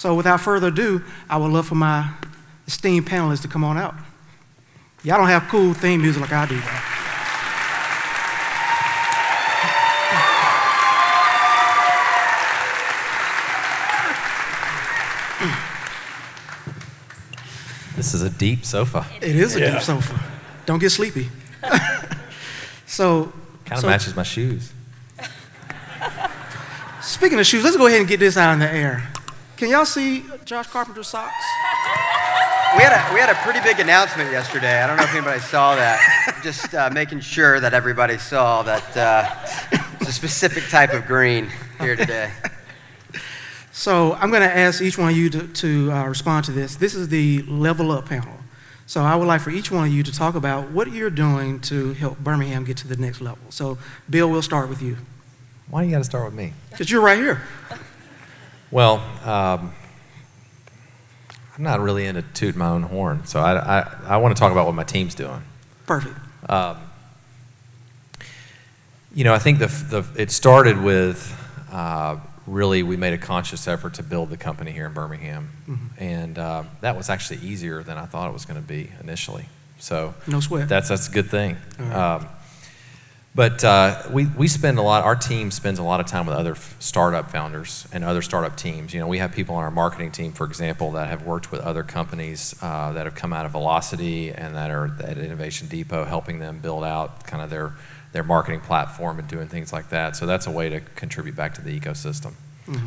So without further ado, I would love for my esteemed panelists to come on out. Y'all don't have cool theme music like I do, though. This is a deep sofa. It is a deep sofa. Don't get sleepy. So kind of matches my shoes. Speaking of shoes, let's go ahead and get this out in the air. Can y'all see Josh Carpenter's socks? We had a pretty big announcement yesterday. I don't know if anybody saw that. Just making sure that everybody saw that it's a specific type of green here today. So I'm going to ask each one of you to respond to this. This is the Level Up panel. So I would like for each one of you to talk about what you're doing to help Birmingham get to the next level. So Bill, we'll start with you. Why do you got to start with me? Because you're right here. Well, I'm not really into tooting my own horn, so I want to talk about what my team's doing. Perfect. You know, I think it started with really we made a conscious effort to build the company here in Birmingham, and that was actually easier than I thought it was going to be initially. So no sweat. That's a good thing. But we spend our team spends a lot of time with other startup founders and other startup teams. You know, we have people on our marketing team, for example, that have worked with other companies that have come out of Velocity and that are at Innovation Depot, helping them build out kind of their marketing platform and doing things like that. So that's a way to contribute back to the ecosystem.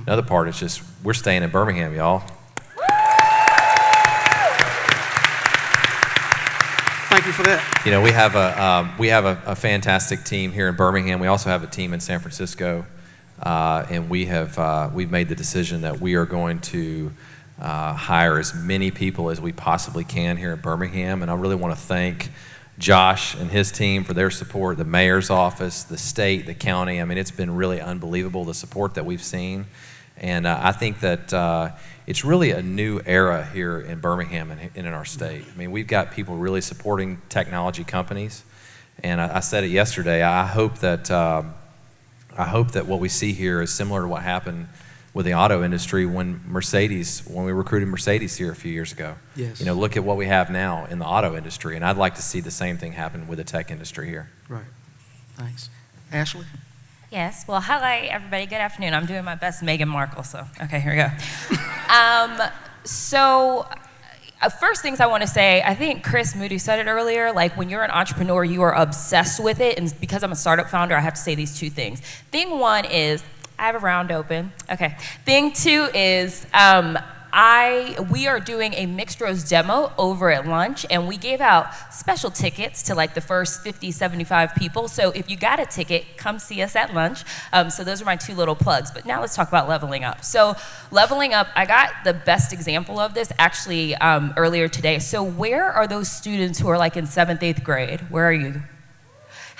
Another part is just we're staying in Birmingham, y'all. Thank you for that. You know, we have a fantastic team here in Birmingham. We also have a team in San Francisco, and we've made the decision that we are going to hire as many people as we possibly can here in Birmingham. And I really want to thank Josh and his team for their support, the mayor's office, the state, the county. I mean, it's been really unbelievable, the support that we've seen. And I think that it's really a new era here in Birmingham and in our state. I mean, we've got people really supporting technology companies. And I said it yesterday, I hope that what we see here is similar to what happened with the auto industry when we recruited Mercedes here a few years ago. Yes. You know, look at what we have now in the auto industry, and I'd like to see the same thing happen with the tech industry here. Right. Thanks. Ashlee? Yes. Well, hi, everybody. Good afternoon. I'm doing my best Meghan Markle, so okay, here we go. First things I want to say, I think Chris Moody said it earlier, like when you're an entrepreneur, you are obsessed with it, and because I'm a startup founder, I have to say these two things. Thing one is, I have a round open. Okay. Thing two is, we are doing a mixed rows demo over at lunch, and we gave out special tickets to like the first 50, 75 people. So if you got a ticket, come see us at lunch. So those are my two little plugs. But now let's talk about leveling up. So leveling up, I got the best example of this actually earlier today. So where are those students who are like in 7th, 8th grade? Where are you?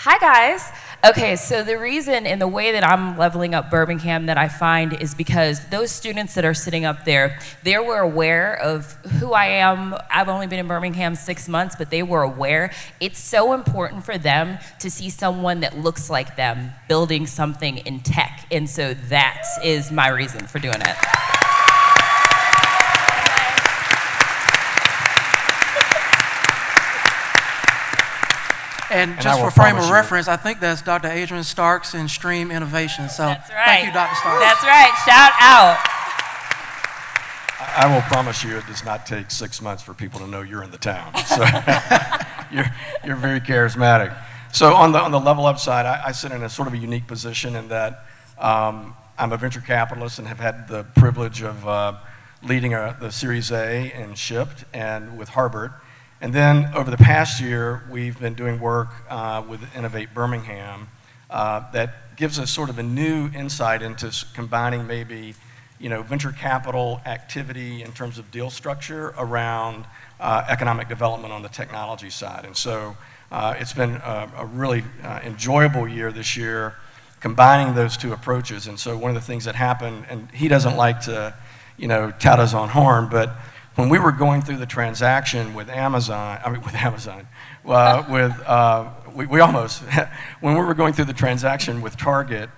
Hi, guys. Okay, so the reason and the way that I'm leveling up Birmingham that I find is because those students that are sitting up there, they were aware of who I am. I've only been in Birmingham 6 months, but they were aware. It's so important for them to see someone that looks like them building something in tech. And so that is my reason for doing it. And just for frame of reference, I think that's Dr. Adrienne Starks in Stream Innovation. So that's right. Thank you, Dr. Starks. That's right. Shout out. I will promise you it does not take 6 months for people to know you're in the town. So you're very charismatic. So on the level up side, I sit in a sort of a unique position in that I'm a venture capitalist and have had the privilege of leading the Series A and Shipped and with Harvard. And then over the past year, we've been doing work with Innovate Birmingham that gives us sort of a new insight into combining maybe, you know, venture capital activity in terms of deal structure around economic development on the technology side. And so it's been a really enjoyable year this year, combining those two approaches. And so one of the things that happened, and he doesn't like to, you know, tout his own horn, but when we were going through the transaction with when we were going through the transaction with Target,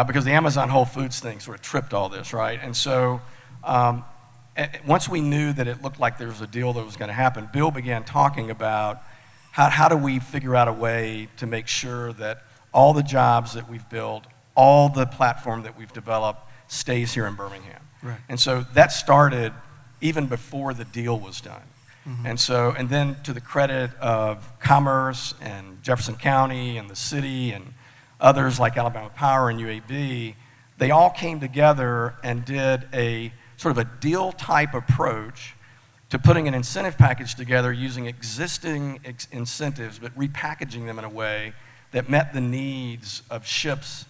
because the Amazon Whole Foods thing sort of tripped all this, right? And so once we knew that it looked like there was a deal that was going to happen, Bill began talking about how do we figure out a way to make sure that all the jobs that we've built, all the platform that we've developed stays here in Birmingham. Right. And so that started even before the deal was done. Mm-hmm. And then to the credit of Commerce and Jefferson County and the city and others like Alabama Power and UAB, they all came together and did a sort of a deal type approach to putting an incentive package together using existing incentives, but repackaging them in a way that met the needs of SHIP's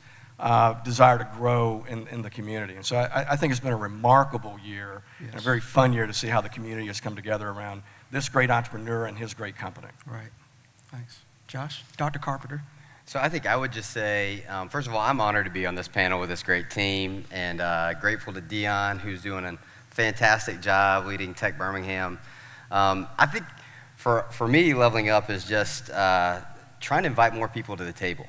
desire to grow in the community. And so I think it's been a remarkable year, and a very fun year to see how the community has come together around this great entrepreneur and his great company. Right. Thanks. Josh? Dr. Carpenter? So I think I would just say, first of all, I'm honored to be on this panel with this great team, and grateful to Dion, who's doing a fantastic job leading Tech Birmingham. I think for me, leveling up is just trying to invite more people to the table.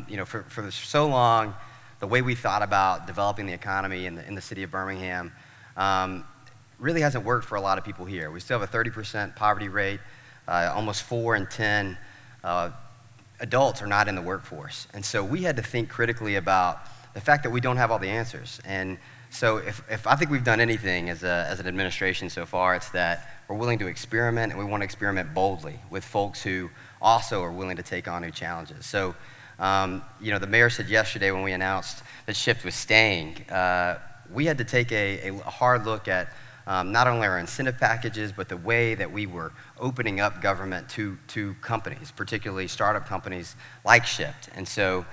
You know, for so long, the way we thought about developing the economy in the city of Birmingham really hasn't worked for a lot of people here. We still have a 30% poverty rate. Almost 4 in 10 adults are not in the workforce. And so we had to think critically about the fact that we don't have all the answers. And so if I think we've done anything as an administration so far, it's that we're willing to experiment, and we want to experiment boldly with folks who also are willing to take on new challenges. So, you know, the mayor said yesterday when we announced that SHIP was staying, we had to take a hard look at not only our incentive packages, but the way that we were opening up government to companies, particularly startup companies like SHIP. And so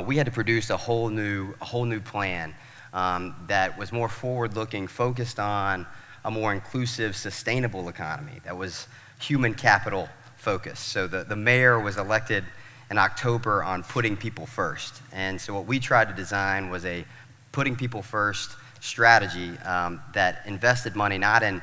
we had to produce a whole new plan that was more forward-looking, focused on a more inclusive, sustainable economy that was human capital focused. So the mayor was elected in October on putting people first. And so what we tried to design was a putting people first strategy that invested money not in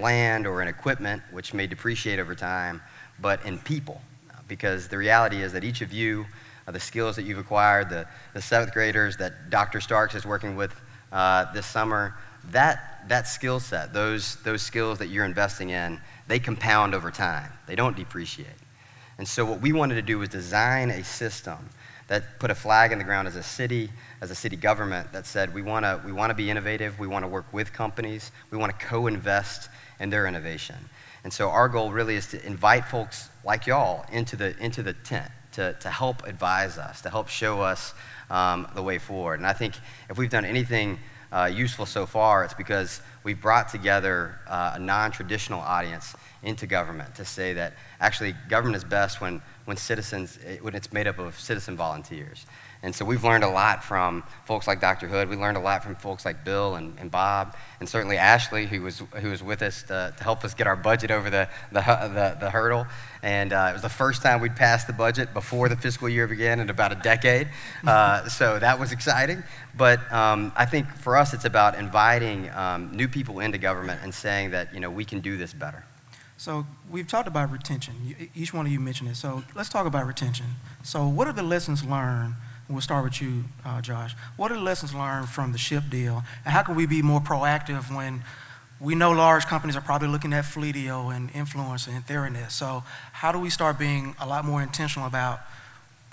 land or in equipment, which may depreciate over time, but in people. Because the reality is that each of you, the skills that you've acquired, the seventh graders that Dr. Starks is working with this summer, that skill set, those skills that you're investing in, they compound over time. They don't depreciate. And so what we wanted to do was design a system that put a flag in the ground as a city government that said we want to be innovative, we want to work with companies, we want to co-invest in their innovation. And so our goal really is to invite folks like y'all into the tent to help advise us, to help show us the way forward. And I think if we've done anything useful so far, it's because we've brought together a non-traditional audience into government to say that actually government is best when it's made up of citizen volunteers. And so we've learned a lot from folks like Dr. Hood. We learned a lot from folks like Bill and Bob, and certainly Ashlee, who was with us to help us get our budget over the hurdle. And it was the first time we'd passed the budget before the fiscal year began in about a decade. So that was exciting. But I think for us, it's about inviting new people into government and saying that, you know, we can do this better. So we've talked about retention. Each one of you mentioned it. So let's talk about retention. So what are the lessons learned? We'll start with you, Josh. What are the lessons learned from the SHIP deal? And how can we be more proactive when we know large companies are probably looking at Fleetio and Influencer and Theranos? So how do we start being a lot more intentional about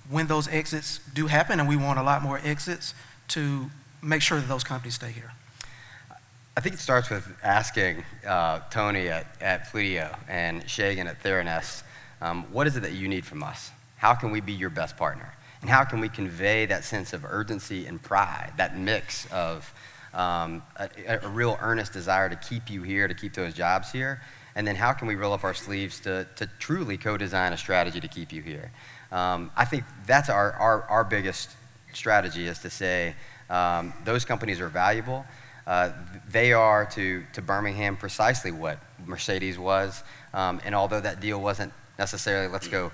when those exits do happen, and we want a lot more exits, to make sure that those companies stay here? I think it starts with asking Tony at Fleetio and Shagan at Theranos, what is it that you need from us? How can we be your best partner? And how can we convey that sense of urgency and pride, that mix of a real earnest desire to keep you here, to keep those jobs here? And then how can we roll up our sleeves to truly co-design a strategy to keep you here? I think that's our biggest strategy, is to say those companies are valuable. They are to Birmingham precisely what Mercedes was. And although that deal wasn't necessarily, let's go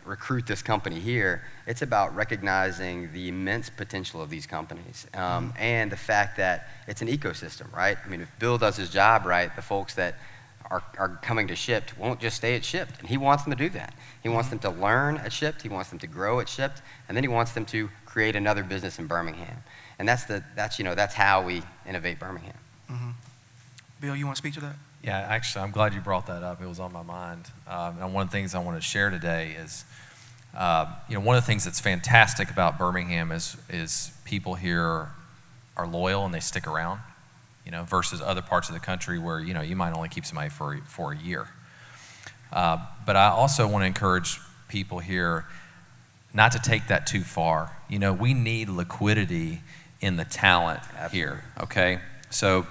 recruit this company here, it's about recognizing the immense potential of these companies and the fact that it's an ecosystem, right? I mean, if Bill does his job right, the folks that are coming to SHIP won't just stay at SHIP, and he wants them to do that. He wants them to learn at SHIP, he wants them to grow at SHIP, and then he wants them to create another business in Birmingham. And that's how we innovate Birmingham. Mm-hmm. Bill, you want to speak to that? Yeah, actually, I'm glad you brought that up. It was on my mind. And one of the things I want to share today is, one of the things that's fantastic about Birmingham is people here are loyal and they stick around, versus other parts of the country where, you might only keep somebody for a year. But I also want to encourage people here not to take that too far. We need liquidity in the talent here, okay? So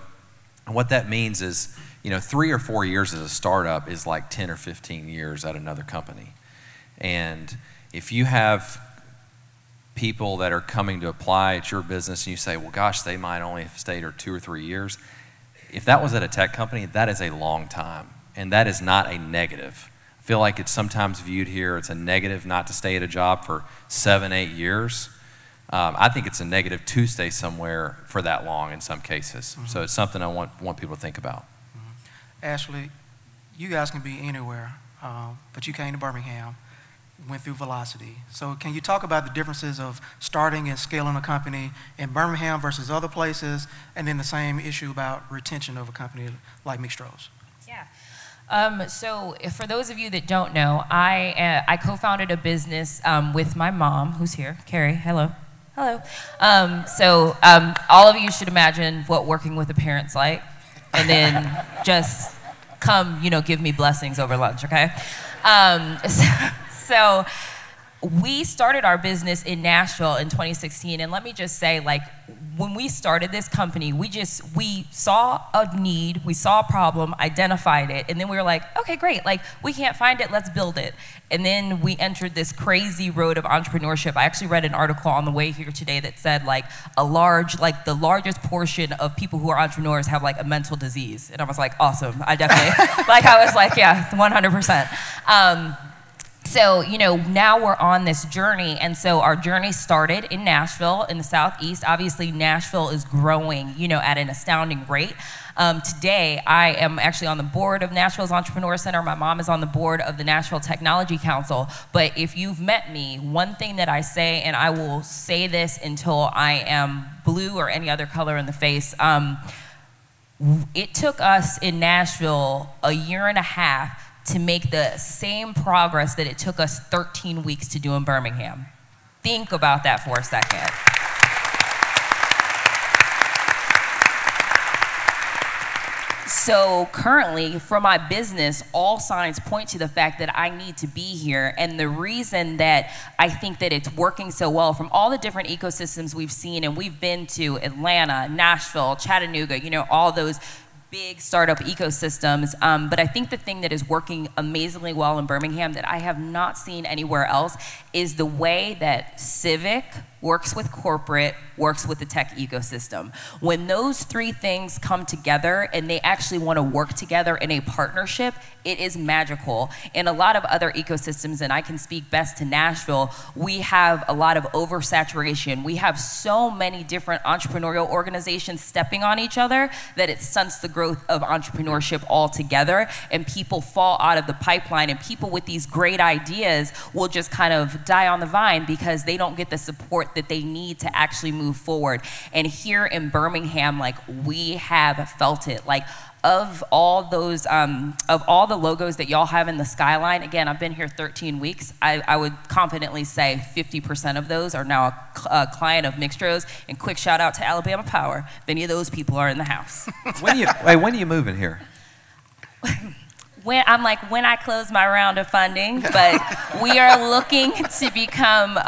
what that means is, 3 or 4 years as a startup is like 10 or 15 years at another company. And if you have people that are coming to apply at your business and you say, well, gosh, they might only have stayed here 2 or 3 years. If that was at a tech company, that is a long time. And that is not a negative. I feel like it's sometimes viewed here, it's a negative not to stay at a job for 7, 8 years. I think it's a negative to stay somewhere for that long in some cases. Mm-hmm. So it's something I want people to think about. Mm-hmm. Ashlee, you guys can be anywhere, but you came to Birmingham, went through Velocity. So can you talk about the differences of starting and scaling a company in Birmingham versus other places, and then the same issue about retention of a company like McStroh's? Yeah. So for those of you that don't know, I co-founded a business with my mom, who's here, Kari. Hello. Hello. All of you should imagine what working with a parent's like, and then just come, give me blessings over lunch, okay? So we started our business in Nashville in 2016, and let me just say, when we started this company, we saw a need, we saw a problem, identified it, and then we were like, okay, great, we can't find it, let's build it. And then we entered this crazy road of entrepreneurship. I actually read an article on the way here today that said the largest portion of people who are entrepreneurs have a mental disease. And I was like, awesome, I definitely, yeah, 100%. So, now we're on this journey, and so our journey started in Nashville in the Southeast. Obviously, Nashville is growing, at an astounding rate. Today, I am actually on the board of Nashville's Entrepreneur Center. My mom is on the board of the Nashville Technology Council. But if you've met me, one thing that I say, and I will say this until I am blue or any other color in the face, it took us in Nashville a year and a half to make the same progress that it took us 13 weeks to do in Birmingham. Think about that for a second. So currently, for my business, all signs point to the fact that I need to be here. And the reason that I think that it's working so well, from all the different ecosystems we've seen, and we've been to Atlanta, Nashville, Chattanooga, all those big startup ecosystems, but I think the thing that is working amazingly well in Birmingham that I have not seen anywhere else is the way that civic works with corporate, works with the tech ecosystem. When those three things come together and they actually want to work together in a partnership, it is magical. In a lot of other ecosystems, and I can speak best to Nashville, we have a lot of oversaturation. We have so many different entrepreneurial organizations stepping on each other that it stunts the growth of entrepreneurship altogether, and people fall out of the pipeline, and people with these great ideas will just kind of die on the vine because they don't get the support that they need to actually move forward. And here in Birmingham, we have felt it. Of all those, of all the logos that y'all have in the skyline, again, I've been here 13 weeks. I would confidently say 50% of those are now a client of McStroh's. And quick shout out to Alabama Power if any of those people are in the house. When are you moving here? When I close my round of funding, but we are looking to become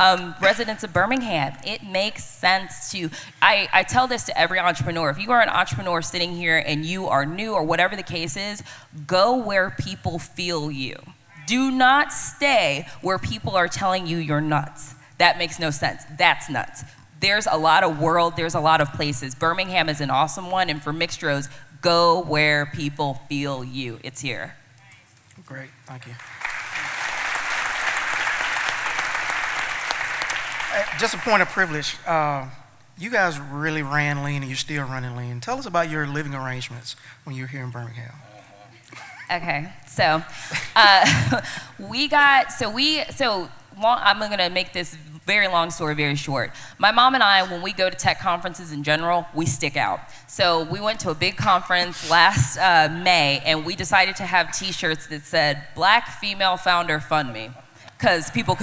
residents of Birmingham. It makes sense to, I tell this to every entrepreneur. If you are an entrepreneur sitting here and you are new or whatever the case is, go where people feel you. Do not stay where people are telling you you're nuts. That makes no sense. That's nuts. There's a lot of world, there's a lot of places. Birmingham is an awesome one, and for McStroh's, go where people feel you. It's here. Great, thank you. Just a point of privilege. You guys really ran lean, and you're still running lean. Tell us about your living arrangements when you're here in Birmingham. Okay, so I'm gonna make this Very long story, very short. My mom and I, when we go to tech conferences in general, we stick out. So we went to a big conference last May, and we decided to have t-shirts that said, Black Female Founder Fund Me, because people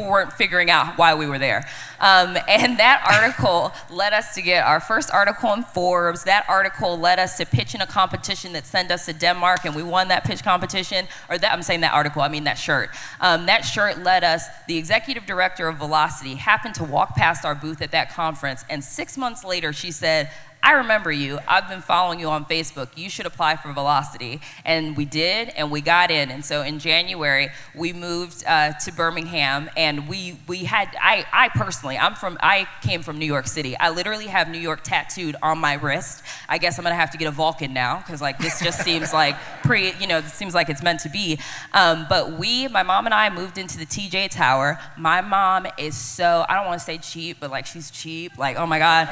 weren't figuring out why we were there. And that article led us to get our first article in Forbes. That article led us to pitch in a competition that sent us to Denmark, and we won that pitch competition. Or that, I'm saying that article, I mean that shirt. That shirt led us, the executive director of Velocity happened to walk past our booth at that conference, and 6 months later she said, I remember you. I've been following you on Facebook. You should apply for Velocity. And we did, and we got in. And so in January, we moved to Birmingham, and we had, I personally, I came from New York City. I literally have New York tattooed on my wrist. I guess I'm gonna have to get a Vulcan now, because like this just seems like this seems like it's meant to be. But my mom and I moved into the TJ Tower. My mom is so, I don't wanna say cheap, but like she's cheap, like, oh my God.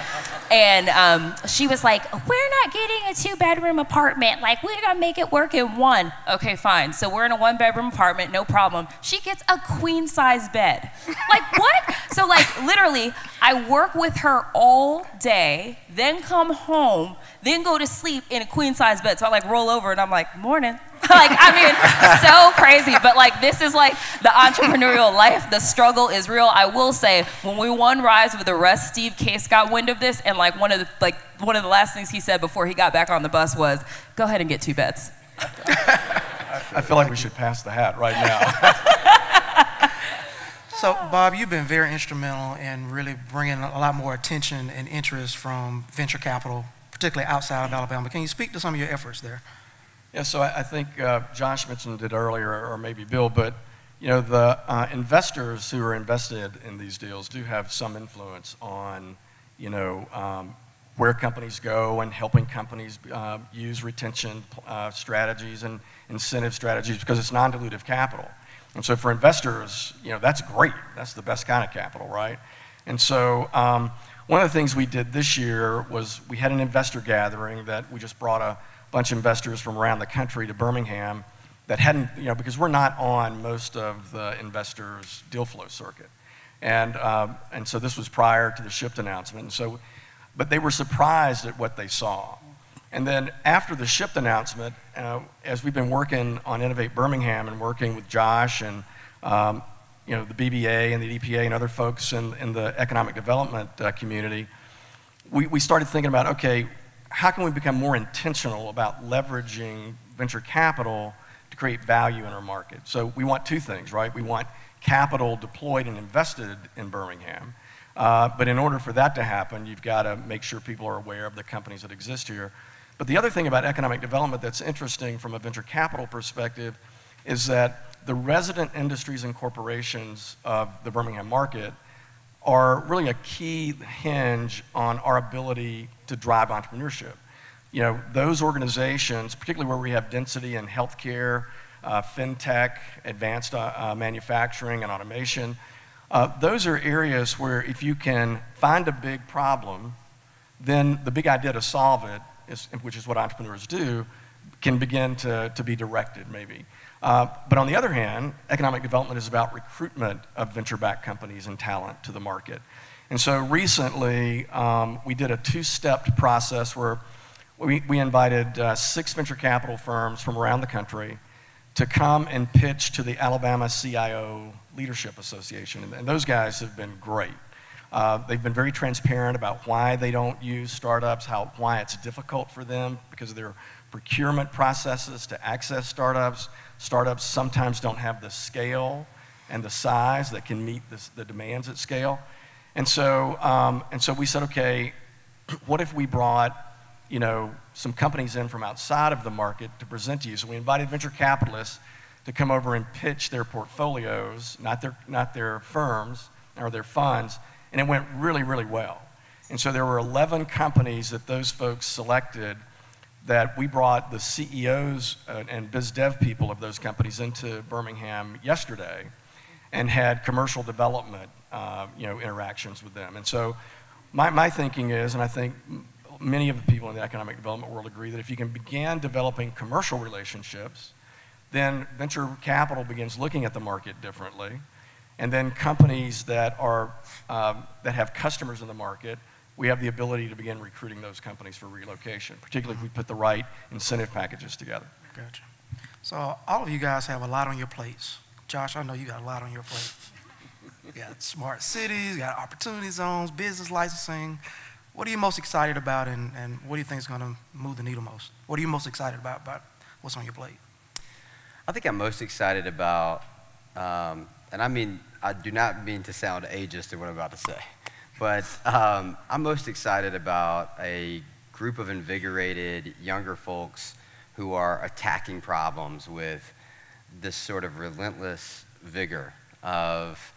And she was like, we're not getting a 2-bedroom apartment. Like, we're gonna make it work in one. Okay, fine. So we're in a 1-bedroom apartment, no problem. She gets a queen-size bed. Like, what? So like, literally, I work with her all day, then come home, then go to sleep in a queen-size bed. So I like roll over and I'm like, morning. Like, I mean, so crazy, but like this is like the entrepreneurial life. The struggle is real. I will say, when we won Rise with the Rest, Steve Case got wind of this, and like one of the last things he said before he got back on the bus was, "Go ahead and get 2 beds." I feel like we should pass the hat right now. So, Bob, you've been very instrumental in really bringing a lot more attention and interest from venture capital, particularly outside of Alabama. Can you speak to some of your efforts there? Yeah, so I think Josh mentioned it earlier, or maybe Bill, but you know, the investors who are invested in these deals do have some influence on, you know, where companies go and helping companies use retention strategies and incentive strategies, because it's non-dilutive capital. And so for investors, you know, that's great. That's the best kind of capital, right? And so one of the things we did this year was we had an investor gathering that we just brought a bunch of investors from around the country to Birmingham that hadn't, you know, because we're not on most of the investors' deal flow circuit. And so this was prior to the Shift announcement. And so, but they were surprised at what they saw. And then after the Shift announcement, as we've been working on Innovate Birmingham and working with Josh and you know, the BBA and the EPA and other folks in the economic development community, we started thinking about, okay, how can we become more intentional about leveraging venture capital to create value in our market? So we want 2 things, right? We want capital deployed and invested in Birmingham. But in order for that to happen, you've got to make sure people are aware of the companies that exist here. But the other thing about economic development that's interesting from a venture capital perspective is that the resident industries and corporations of the Birmingham market are really a key hinge on our ability to drive entrepreneurship. You know, those organizations, particularly where we have density in healthcare, fintech, advanced manufacturing and automation, those are areas where if you can find a big problem, then the big idea to solve it, which is what entrepreneurs do, can begin to be directed maybe. But on the other hand, economic development is about recruitment of venture-backed companies and talent to the market. And so recently, we did a 2-step process where we invited 6 venture capital firms from around the country to come and pitch to the Alabama CIO Leadership Association. And those guys have been great. They've been very transparent about why they don't use startups, why it's difficult for them because of their procurement processes to access startups. Startups sometimes don't have the scale and the size that can meet the demands at scale. And so we said, okay, what if we brought, you know, some companies in from outside of the market to present to you? So we invited venture capitalists to come over and pitch their portfolios, not their firms or their funds, and it went really, really well. And so there were 11 companies that those folks selected that we brought the CEOs and biz dev people of those companies into Birmingham yesterday and had commercial development you know, interactions with them. And so my thinking is, and I think many of the people in the economic development world agree, that if you can begin developing commercial relationships, then venture capital begins looking at the market differently. And then companies that are that have customers in the market, we have the ability to begin recruiting those companies for relocation, particularly if we put the right incentive packages together. Gotcha. So all of you guys have a lot on your plates. Josh, I know you got a lot on your plate. You got smart cities, you got opportunity zones, business licensing. What are you most excited about, and what do you think is going to move the needle most? What are you most excited about what's on your plate? I think I'm most excited about, and I do not mean to sound ageist in what I'm about to say, but I'm most excited about a group of invigorated younger folks who are attacking problems with this sort of relentless vigor of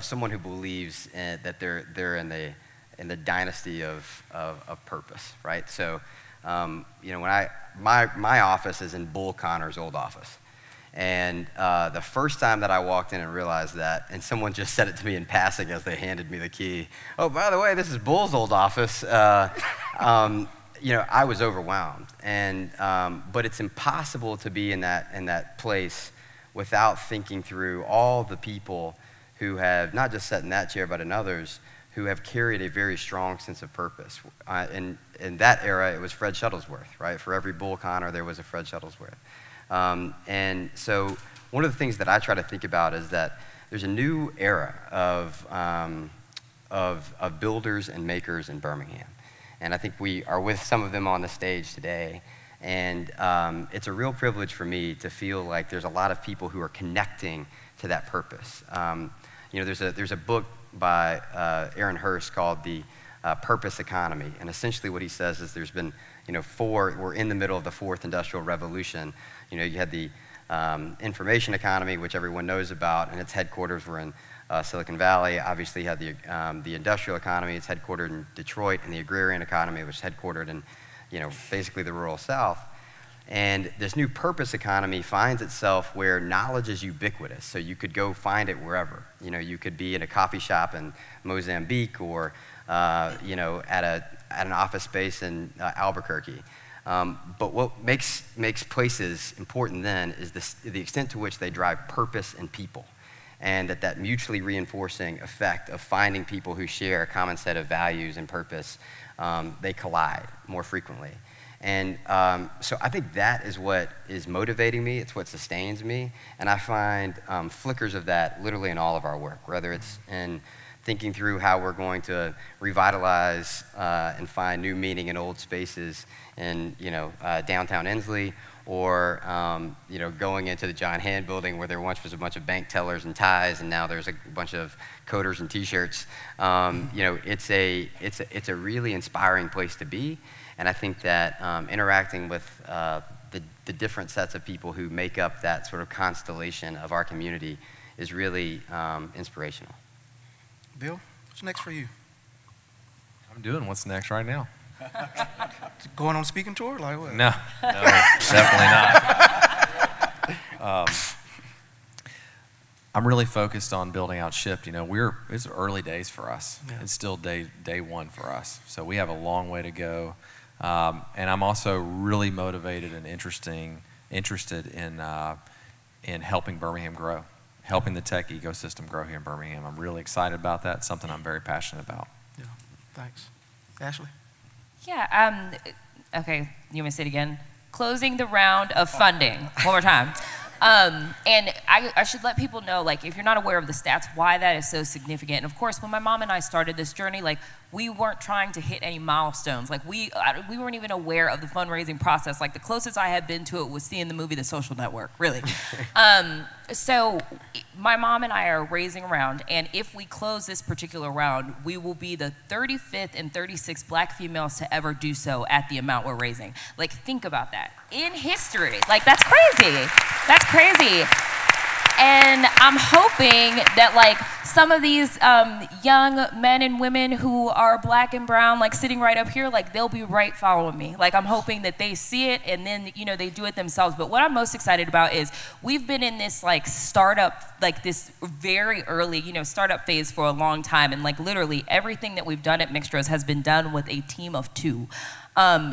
someone who believes that they're in the dynasty of purpose, right? So, you know, when my office is in Bull Connor's old office, and the first time that I walked in and realized that, and someone just said it to me in passing as they handed me the key, oh, by the way, this is Bull's old office. You know, I was overwhelmed, and but it's impossible to be in that place without thinking through all the people who have not just sat in that chair, but in others who have carried a very strong sense of purpose. In that era, it was Fred Shuttlesworth, right? For every Bull Connor, there was a Fred Shuttlesworth. And so one of the things that I try to think about is that there's a new era of builders and makers in Birmingham. And I think we are with some of them on the stage today. And it's a real privilege for me to feel like there's a lot of people who are connecting to that purpose. You know, there's a book by Aaron Hurst called The Purpose Economy. And essentially what he says is there's been, you know, we're in the middle of the fourth industrial revolution. You know, you had the information economy, which everyone knows about, and its headquarters were in Silicon Valley. Obviously, you had the industrial economy. It's headquartered in Detroit, and the agrarian economy, which is headquartered in, you know, basically the rural South. And this new purpose economy finds itself where knowledge is ubiquitous, so you could go find it wherever. You know, you could be in a coffee shop in Mozambique, or you know, at an office space in Albuquerque. But what makes places important then is the extent to which they drive purpose and people, and that mutually reinforcing effect of finding people who share a common set of values and purpose, they collide more frequently. And so I think that is what is motivating me. It's what sustains me. And I find flickers of that literally in all of our work, whether it's in thinking through how we're going to revitalize and find new meaning in old spaces in, you know, downtown Inslee, or you know, going into the John Hand building where there once was a bunch of bank tellers and ties, and now there's a bunch of coders and T-shirts. You know, it's a really inspiring place to be, and I think that interacting with the different sets of people who make up that sort of constellation of our community is really inspirational. Bill, what's next for you? I'm doing what's next right now. Going on speaking tour? Like what? No, definitely not. I'm really focused on building out Shift. You know, it's early days for us. Yeah. It's still day one for us. So we have a long way to go. And I'm also really motivated and interested in helping Birmingham grow, helping the tech ecosystem grow here in Birmingham. I'm really excited about that. It's something I'm very passionate about. Yeah, thanks. Ashlee? Yeah, okay, you want me to say it again? Closing the round of funding, one more time. And I should let people know, like, if you're not aware of the stats, why that is so significant. And of course, when my mom and I started this journey, like, we weren't trying to hit any milestones. Like, we weren't even aware of the fundraising process. Like, the closest I had been to it was seeing the movie The Social Network, really. So my mom and I are raising around, and if we close this particular round, we will be the 35th and 36th black females to ever do so at the amount we're raising. Like, think about that. In history. Like, that's crazy. That's crazy. And I'm hoping that, like, some of these young men and women who are black and brown, like sitting right up here, like they'll be right following me. Like I'm hoping that they see it and then, you know, they do it themselves. But what I'm most excited about is we've been in this like startup, like this very early, you know, startup phase for a long time. And like literally everything that we've done at Mixtros has been done with a team of 2.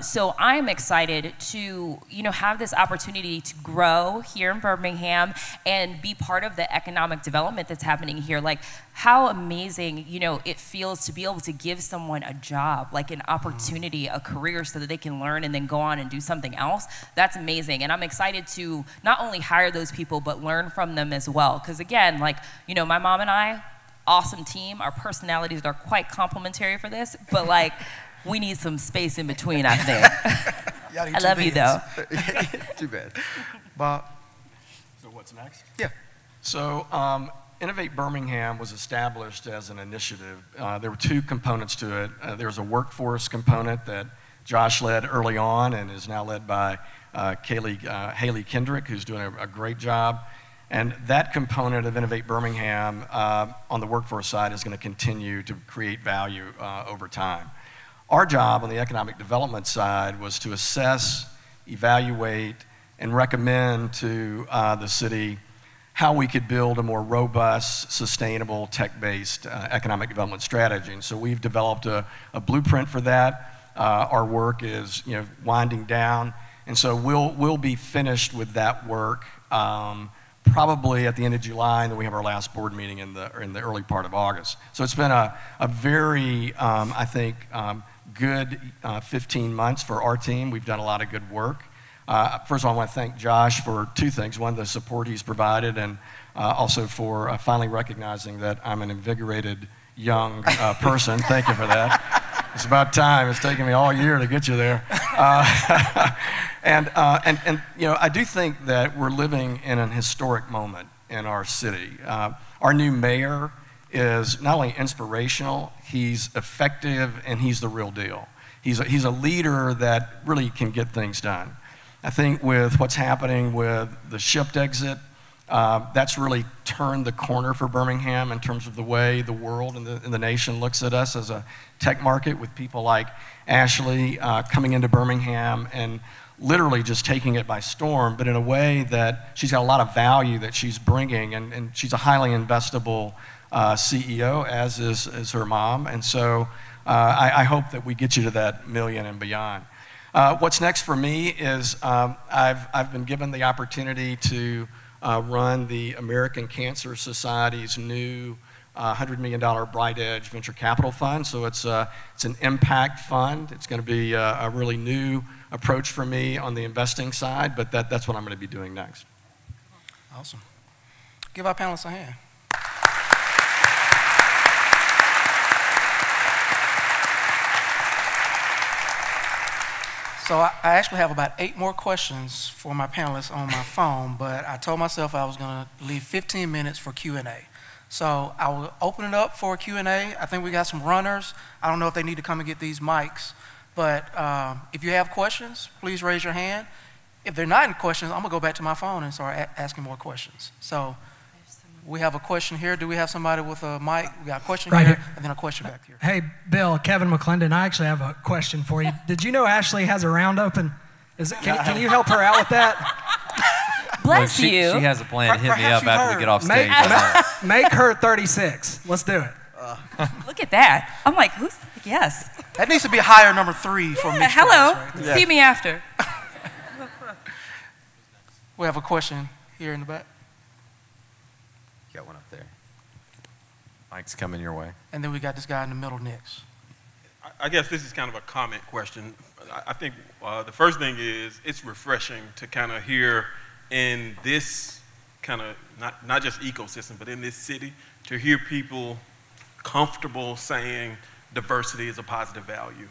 So I'm excited to, you know, have this opportunity to grow here in Birmingham and be part of the economic development that's happening here. Like how amazing, you know, it feels to be able to give someone a job, like an opportunity, a career so that they can learn and then go on and do something else. That's amazing. And I'm excited to not only hire those people, but learn from them as well. Because again, like, you know, my mom and I, awesome team. Our personalities are quite complementary for this, but like, we need some space in between, I think. I love you, though. Too bad. Bob? So what's next? Yeah. So Innovate Birmingham was established as an initiative. There were 2 components to it. There was a workforce component that Josh led early on and is now led by Haley Kendrick, who's doing a great job. And that component of Innovate Birmingham on the workforce side is going to continue to create value over time. Our job on the economic development side was to assess, evaluate, and recommend to the city how we could build a more robust, sustainable, tech-based economic development strategy. And so we've developed a blueprint for that. Our work is, you know, winding down, and so we'll be finished with that work probably at the end of July, and then we have our last board meeting in the early part of August. So it's been a very, I think, good 15 months for our team. We've done a lot of good work. First of all, I want to thank Josh for 2 things. One, the support he's provided, and also for finally recognizing that I'm an invigorated young person. Thank you for that. It's about time. It's taken me all year to get you there. And you know, I do think that we're living in an historic moment in our city. Our new mayor is not only inspirational, he's effective, and he's the real deal. He's a leader that really can get things done. I think with what's happening with the shipped exit, that's really turned the corner for Birmingham in terms of the way the world and the nation looks at us as a tech market, with people like Ashlee coming into Birmingham and literally just taking it by storm, but in a way that she's got a lot of value that she's bringing, and she's a highly investable CEO, as is her mom. And so I hope that we get you to that $1 million and beyond. What's next for me is I've been given the opportunity to run the American Cancer Society's new $100 million Bright Edge Venture Capital Fund. So it's an impact fund. It's going to be a really new approach for me on the investing side, but that's what I'm going to be doing next. Awesome. Give our panelists a hand. So I actually have about 8 more questions for my panelists on my phone, but I told myself I was going to leave 15 minutes for Q&A. So I will open it up for Q&A. I think we got some runners. I don't know if they need to come and get these mics, but if you have questions, please raise your hand. If they're not in questions, I'm going to go back to my phone and start asking more questions. So we have a question here. Do we have somebody with a mic? We got a question right here, and then a question back here. Hey, Bill, Kevin McClendon, I actually have a question for you. Did you know Ashlee has a round open? Can you help her out with that? Bless you. She has a plan to hit me up after we get off stage. Make her 36. Let's do it. Look at that. I'm like, who's, yes. That needs to be higher number 3 for me. Hello. Right? See me after. We have a question here in the back. Got one up there. Mike's coming your way. And then we got this guy in the middle next. I guess this is kind of a comment question. I think the first thing is it's refreshing to kind of hear in this kind of, not just ecosystem, but in this city, to hear people comfortable saying diversity is a positive value.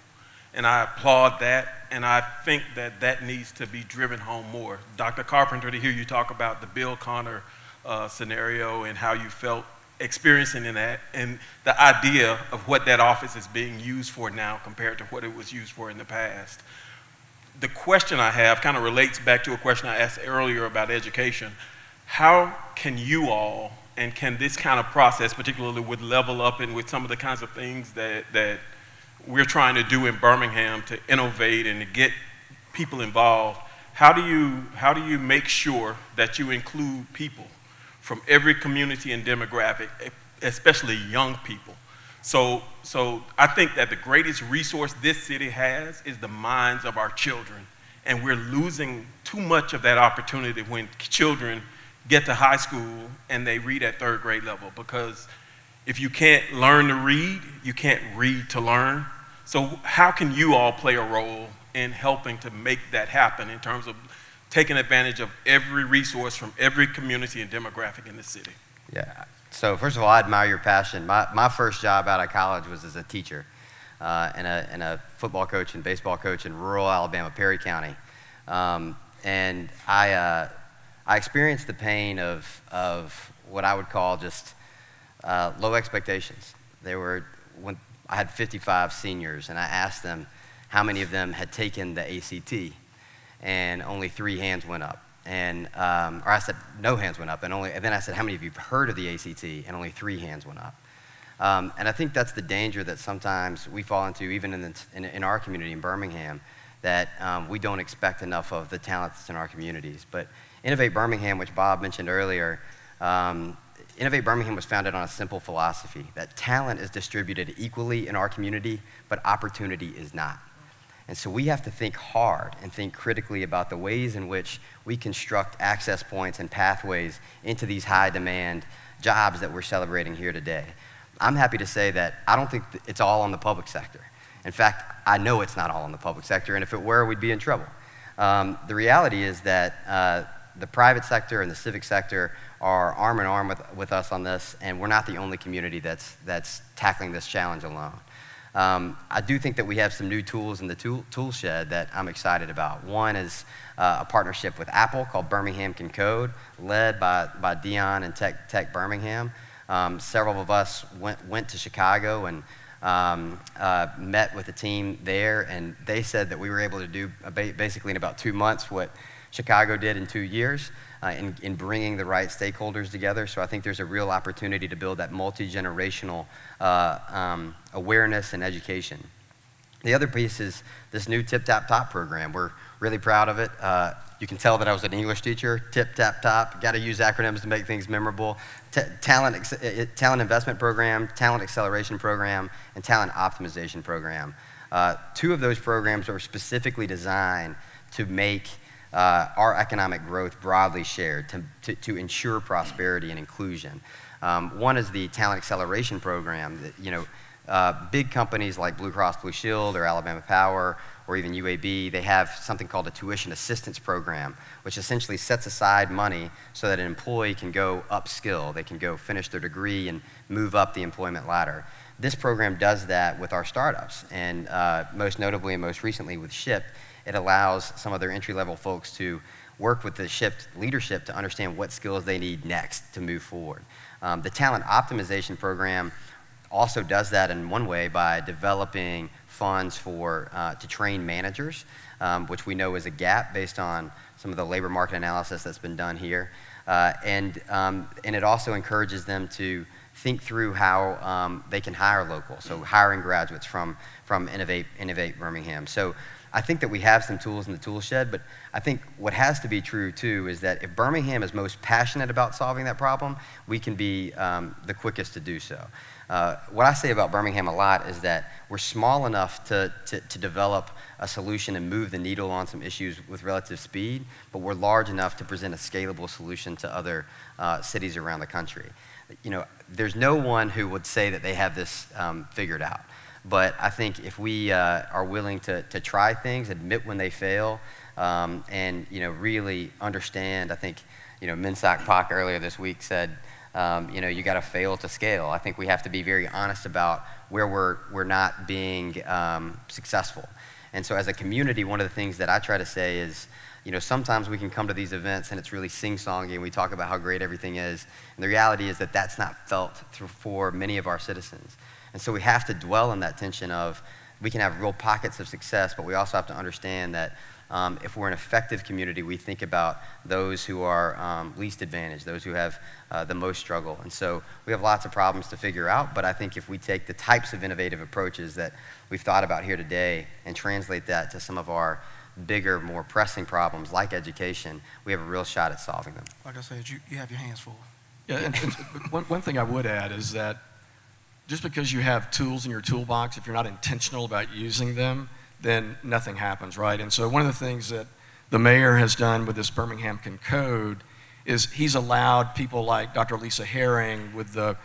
And I applaud that, and I think that that needs to be driven home more. Dr. Carpenter, to hear you talk about the Bill Connor scenario and how you felt experiencing in that, and the idea of what that office is being used for now compared to what it was used for in the past. The question I have kind of relates back to a question I asked earlier about education. How can you all And can this kind of process, particularly with Level Up and with some of the kinds of things that we're trying to do in Birmingham to innovate and to get people involved, how do you make sure that you include people from every community and demographic, especially young people? So I think that the greatest resource this city has is the minds of our children. And we're losing too much of that opportunity when children get to high school and they read at 3rd grade level, because if you can't learn to read, you can't read to learn. So how can you all play a role in helping to make that happen in terms of taking advantage of every resource from every community and demographic in the city? Yeah, so first of all, I admire your passion. My first job out of college was as a teacher and a football coach and baseball coach in rural Alabama, Perry County. And I experienced the pain of what I would call just low expectations. When I had 55 seniors, and I asked them how many of them had taken the ACT, and only 3 hands went up. And or I said no hands went up, and then I said, how many of you have heard of the ACT? And only 3 hands went up. And I think that's the danger that sometimes we fall into, even in our community in Birmingham, that we don't expect enough of the talent that's in our communities. But Innovate Birmingham, which Bob mentioned earlier, Innovate Birmingham was founded on a simple philosophy that talent is distributed equally in our community, but opportunity is not. And so we have to think hard and think critically about the ways in which we construct access points and pathways into these high-demand jobs that we're celebrating here today. I'm happy to say that I don't think it's all on the public sector. In fact, I know it's not all in the public sector, and if it were, we'd be in trouble. The reality is that the private sector and the civic sector are arm in arm with us on this, and we're not the only community that's tackling this challenge alone. I do think that we have some new tools in the tool shed that I'm excited about. One is a partnership with Apple called Birmingham Can Code, led by Dion and Tech Birmingham. Several of us went to Chicago and met with the team there, and they said that we were able to do basically in about 2 months what Chicago did in 2 years in bringing the right stakeholders together. So I think there's a real opportunity to build that multi-generational awareness and education. The other piece is this new Tip Tap Top program. We're really proud of it. You can tell that I was an English teacher. Tip Tap Top, got to use acronyms to make things memorable. Talent investment program, talent acceleration program, and talent optimization program. 2 of those programs are specifically designed to make our economic growth broadly shared, to ensure prosperity and inclusion. One is the talent acceleration program. That, big companies like Blue Cross Blue Shield or Alabama Power or even UAB, they have something called a tuition assistance program, which essentially sets aside money so that an employee can go upskill. They can go finish their degree and move up the employment ladder. This program does that with our startups, and most notably and most recently with Shipt, it allows some of their entry-level folks to work with the Shipt leadership to understand what skills they need next to move forward. The talent optimization program also does that in one way by developing funds to train managers, which we know is a gap based on some of the labor market analysis that's been done here. And it also encourages them to think through how they can hire local, so hiring graduates from Innovate Birmingham. So I think that we have some tools in the tool shed, but I think what has to be true too is that if Birmingham is most passionate about solving that problem, we can be the quickest to do so. What I say about Birmingham a lot is that we're small enough to develop a solution and move the needle on some issues with relative speed, but we're large enough to present a scalable solution to other cities around the country. There's no one who would say that they have this figured out. But I think if we are willing to try things, admit when they fail, and really understand, I think Minsak Pak earlier this week said, you got to fail to scale. I think we have to be very honest about where we're not being successful. And so as a community, one of the things that I try to say is, sometimes we can come to these events and it's really sing-songy and we talk about how great everything is. And the reality is that that's not felt for many of our citizens. And so we have to dwell in that tension of we can have real pockets of success, but we also have to understand that if we're an effective community, we think about those who are least advantaged, those who have the most struggle. And so we have lots of problems to figure out, but I think if we take the types of innovative approaches that we've thought about here today and translate that to some of our bigger, more pressing problems like education, we have a real shot at solving them. Like I said, you have your hands full. Yeah, and one thing I would add is that just because you have tools in your toolbox, if you're not intentional about using them, then nothing happens, right? And so one of the things that the mayor has done with this Birmingham Can Code is he's allowed people like Dr. Lisa Herring with the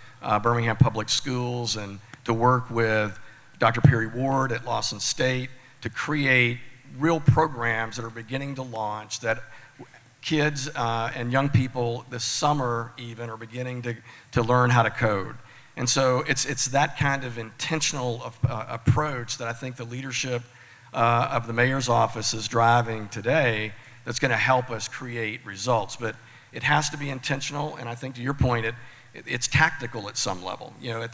Birmingham Public Schools and to work with Dr. Perry Ward at Lawson State to create real programs that are beginning to launch that kids and young people this summer even are beginning to learn how to code. And so it's that kind of intentional approach that I think the leadership of the mayor's office is driving today that's going to help us create results. But it has to be intentional, and I think to your point, it's tactical at some level. You know,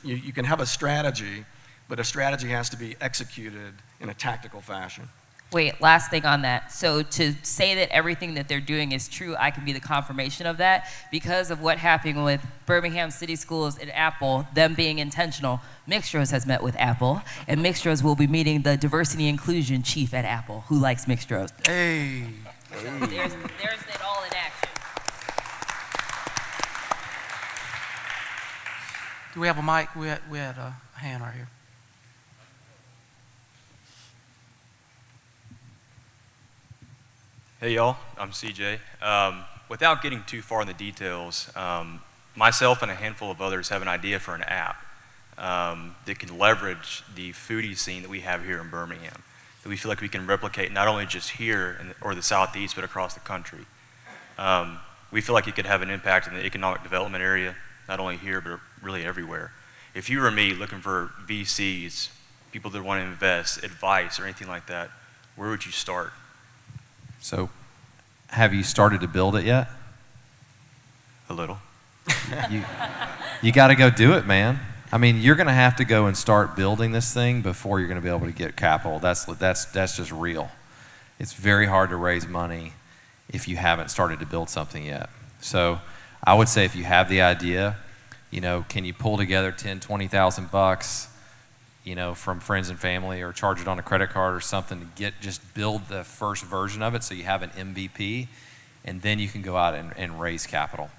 you can have a strategy, but a strategy has to be executed in a tactical fashion. Wait, last thing on that. So to say that everything that they're doing is true, I can be the confirmation of that because of what happened with Birmingham City Schools and Apple, them being intentional. Mixtros has met with Apple, and Mixtros will be meeting the diversity inclusion chief at Apple, who likes Mixtros. Hey. So there's it all in action. Do we have a mic? We had a hand right here. Hey y'all, I'm CJ. Without getting too far in the details, myself and a handful of others have an idea for an app that can leverage the foodie scene that we have here in Birmingham, that we feel like we can replicate not only just here or the Southeast, but across the country. We feel like it could have an impact in the economic development area, not only here, but really everywhere. If you were me looking for VCs, people that want to invest, advice, or anything like that, where would you start? So, have you started to build it yet? A little. You got to go do it, man. I mean, you're going to have to go and start building this thing before you're going to be able to get capital. That's just real. It's very hard to raise money if you haven't started to build something yet. So, I would say if you have the idea, you know, can you pull together 10, 20,000 bucks? You know, from friends and family, or charge it on a credit card or something to just build the first version of it so you have an MVP, and then you can go out and raise capital.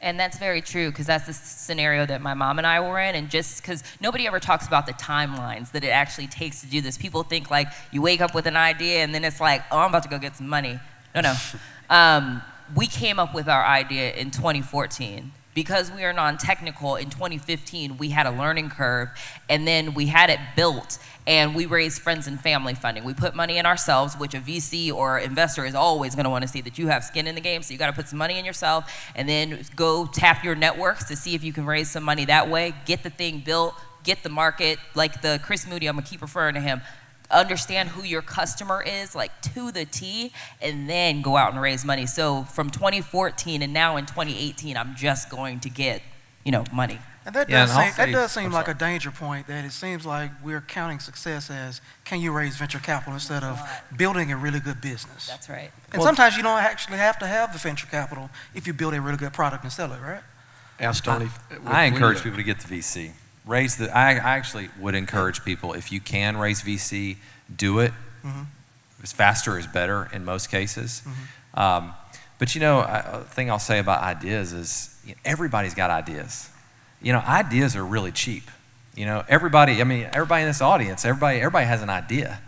And that's very true, because that's the scenario that my mom and I were in, and just because nobody ever talks about the timelines that it actually takes to do this. People think like you wake up with an idea and then it's like, oh, I'm about to go get some money. No. We came up with our idea in 2014. Because we are non-technical, in 2015, we had a learning curve, and then we had it built, and we raised friends and family funding. We put money in ourselves, which a VC or investor is always going to want to see that you have skin in the game, so you got to put some money in yourself, and then go tap your networks to see if you can raise some money that way, get the thing built, get the market, like the Chris Moody, I'm going to keep referring to him, understand who your customer is, like to the T, and then go out and raise money. So from 2014 and now in 2018, I'm just going to get, you know, money. And that does seem like a danger point, that it seems like we're counting success as, can you raise venture capital instead of building a really good business. That's right. And sometimes you don't actually have to have the venture capital if you build a really good product and sell it, right? Ask Tony. I encourage people to get the VC. I actually would encourage people, if you can raise VC, do it. Mm-hmm. It's faster is better in most cases. Mm-hmm. But you know, the thing I'll say about ideas is, you know, everybody's got ideas. You know, ideas are really cheap. You know, everybody in this audience, everybody has an idea.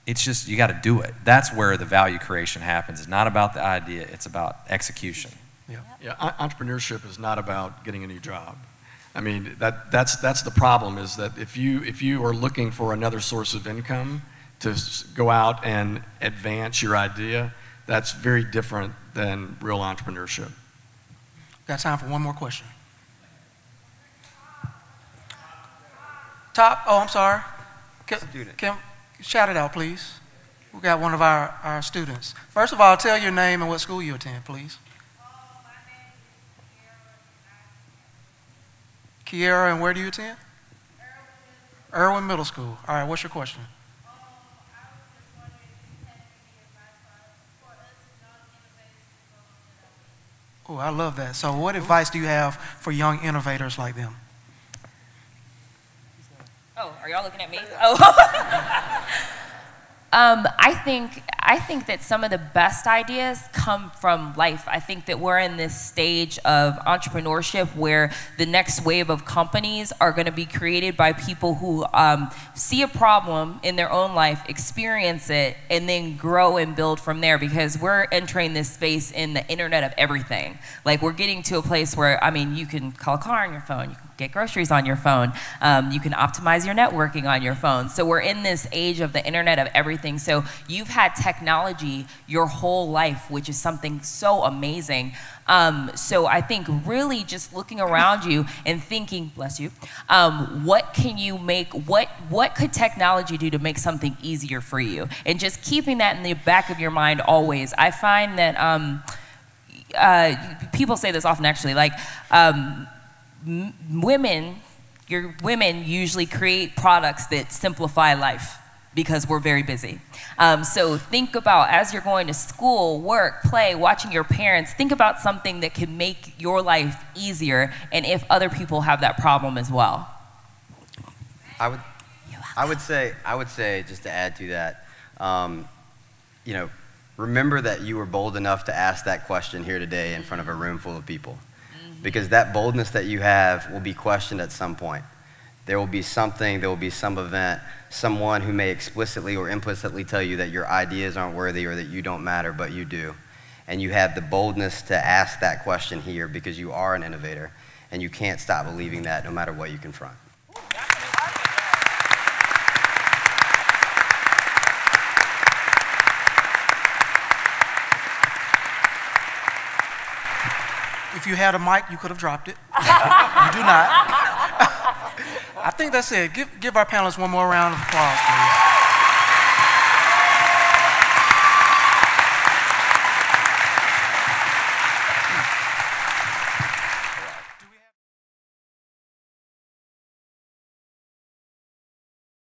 It's just, you got to do it. That's where the value creation happens. It's not about the idea, it's about execution. Yeah, entrepreneurship is not about getting a new job. I mean, that's the problem, is that if you are looking for another source of income to go out and advance your idea, that's very different than real entrepreneurship. Got time for one more question. Top, oh, I'm sorry. Kim, shout it out, please. We got one of our students. First of all, tell your name and what school you attend, please. Kiera, and where do you attend? Irwin Middle School. All right, what's your question? Oh, I love that. So what advice do you have for young innovators like them? Oh, are y'all looking at me? Oh. I think that some of the best ideas come from life. I think that we're in this stage of entrepreneurship where the next wave of companies are going to be created by people who see a problem in their own life, experience it, and then grow and build from there, because we're entering this space in the internet of everything. Like, we're getting to a place where, I mean, you can call a car on your phone, you can get groceries on your phone, you can optimize your networking on your phone. So we're in this age of the internet of everything. So you've had technology your whole life, which is something so amazing. So I think really just looking around you and thinking, bless you, what can you make, what could technology do to make something easier for you? And just keeping that in the back of your mind always. I find that people say this often, actually, like, women usually create products that simplify life because we're very busy. So think about, as you're going to school, work, play, watching your parents, think about something that can make your life easier, and if other people have that problem as well. I would say, just to add to that, you know, remember that you were bold enough to ask that question here today in front of a room full of people. Because that boldness that you have will be questioned at some point. There will be something, there will be some event, someone who may explicitly or implicitly tell you that your ideas aren't worthy or that you don't matter, but you do. And you have the boldness to ask that question here because you are an innovator, and you can't stop believing that no matter what you confront. If you had a mic, you could have dropped it. You do not. I think that's it. Give our panelists one more round of applause, please.